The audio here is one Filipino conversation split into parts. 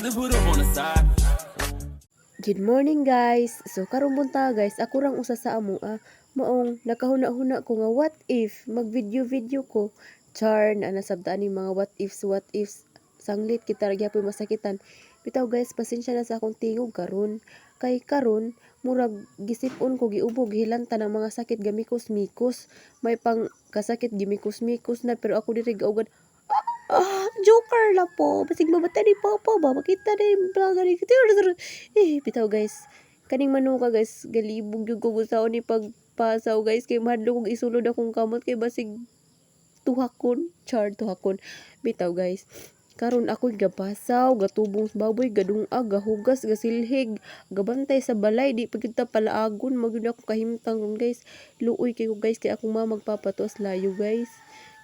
then put up on the side. Good morning guys. So karong bunta guys, ako rang usa sa amo maong nakahuna-huna ko nga what if mag-video ko. Char na nasabtaan ni mga what ifs sanglit kita ra gyapon masakitan. Bitaw guys, pasensya na sa akong tingog karon. Kay karon murag gisip-on ko giubog hilanta ng mga sakit gamikos-mikos. May pang kasakit gimikos-mikos na pero ako diri gaugad. Joker la po. Basig mabata ni Papa ba? Makita na yung vlogger ni bitaw guys. Kaning manuka guys, galibog yung kugusaon ni pagpasaw guys. Kay mahadlo kong isulod akong kamot kay basig tuhakon. Char tuhakon. Bitaw guys. Karon ako gapasaw, gatubong sa baboy, gadungag, gahugas, gasilhig, gabantay sa balay, di pagkita palaagon, magyud ako kahimtang ron guys. Luoy kay ko guys, kay akong mama magpapatos layo guys.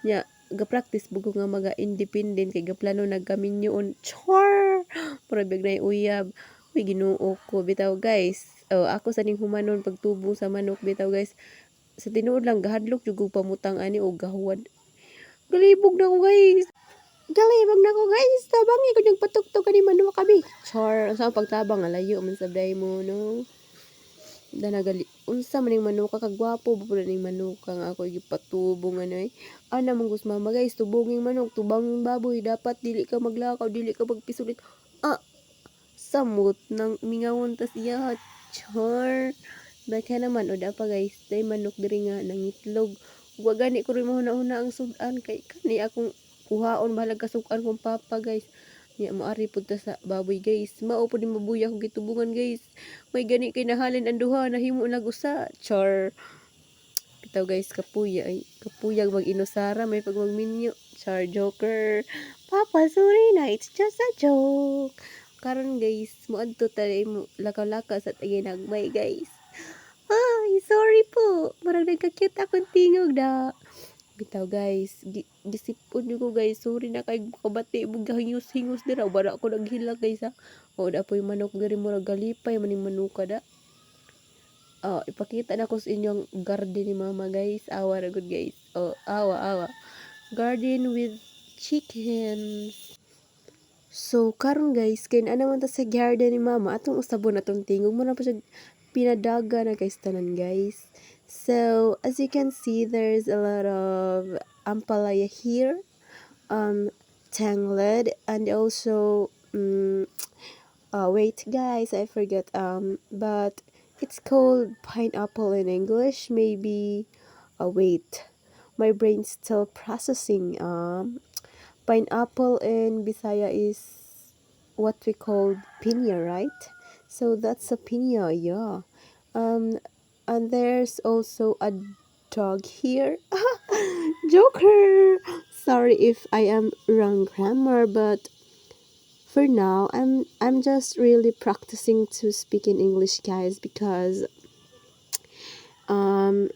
Nya, ga-practice bugo nga mga independent kay gaplano nagkaminyoon. Char! Murag na uyab. Uy, Ginoo ko bitaw guys. Oh, ako sa ning humanon pagtubong sa manok bitaw guys. Sa tinuod lang gahadlok jud ko pamutang ani og gahuwad. Galibog na ko guys. Galibog na ko guys. Tabangi ko yung patuktok ni manok kami. Char, sa pagtabang alayo man sabday mo no. Danagali unsa man ning manuka kagwapo pud ning manuka nga ako gipatubong ano ana mong gus mama guys tubonging manok tubanging baboy dapat dili ka maglakaw dili ka magpisulit samot nang mingawon ta siya char baka naman oda pa guys day manok diri nga nangitlog wa gani ko rin mahuna-huna ang sudan kay kani akong kuhaon balag kasukan kong papa guys. Ya maari pud ta sa baboy guys. Mao pud ni mabuya kog gitubungan guys. May gani kay nahalin ang duha nahimo lag usa. Char. Bitaw guys kapuya ay kapuyag mag-inusara may pag magminyo. Char joker. Papa sorry na it's just a joke. Karon guys moadto ta mo lakaw-laka sa taginagmay guys. Ay sorry po. Murag nagka-cute akong tingog da. Bitaw guys, gisipon ko guys, sorry na kay kabati mo gahingos-hingos dira, wala ako naghila guys ha. O da po yung manok diri mo galipay maning manuka da. Ipakita na ko sa inyong garden ni mama guys, awa ra good guys. Awa. Garden with chickens. So karon guys, kay ana man ta sa garden ni mama, atong usabon atong tingog mo na pa siya pinadaga na guys tanan guys. So as you can see, there's a lot of ampalaya here, tangled, and also wait guys, I forget but it's called pineapple in English. Maybe wait, my brain's still processing. Pineapple in Bisaya is what we call pinya, right? So that's a pinya, yeah. And there's also a dog here. Joker. Sorry if I am wrong grammar, but for now I'm just really practicing to speak in English, guys, because um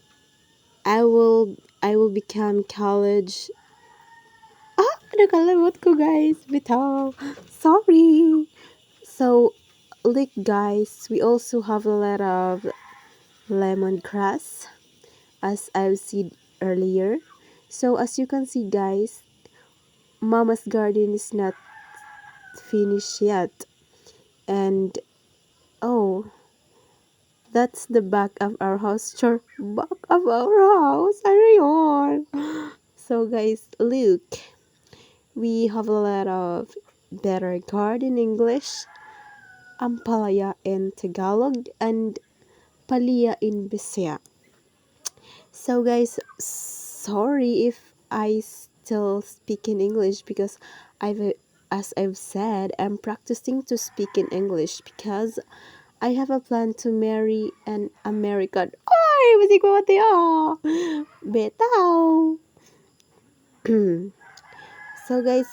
I will become college. Nakalimot ko guys. Bitaw. Sorry. So, look guys, we also have a lot of lemongrass, as I've said earlier. So as you can see guys, mama's garden is not finished yet. And oh, that's the back of our house. Sure, back of our house. Ano yun? So guys, look. We have a lot of better garden in English, ampalaya in Tagalog, and palia in Bisaya. So guys, sorry if I still speak in English because as I've said, I'm practicing to speak in English because I have a plan to marry an American. Ay, masig ko mati Betaw. So guys,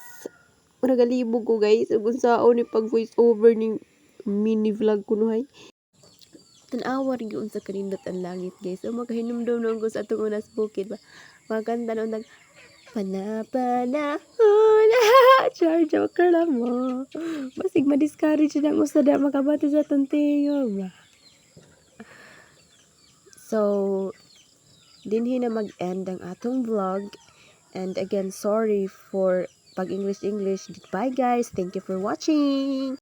nagalibog ko guys ug unsaon ni pag voice over ni mini vlog ko no hay. Tanawa rin yun sa kanindot ang langit guys. So makahinumdum nung ko sa atong unas bukid ba. Maganda nung nag panahon char joker lang mo. Basig ma-discourage na mo sa da makabati sa tuntingog ba. So dinhi na mag-end ang atong vlog. And again, sorry for pag English. Goodbye guys. Thank you for watching.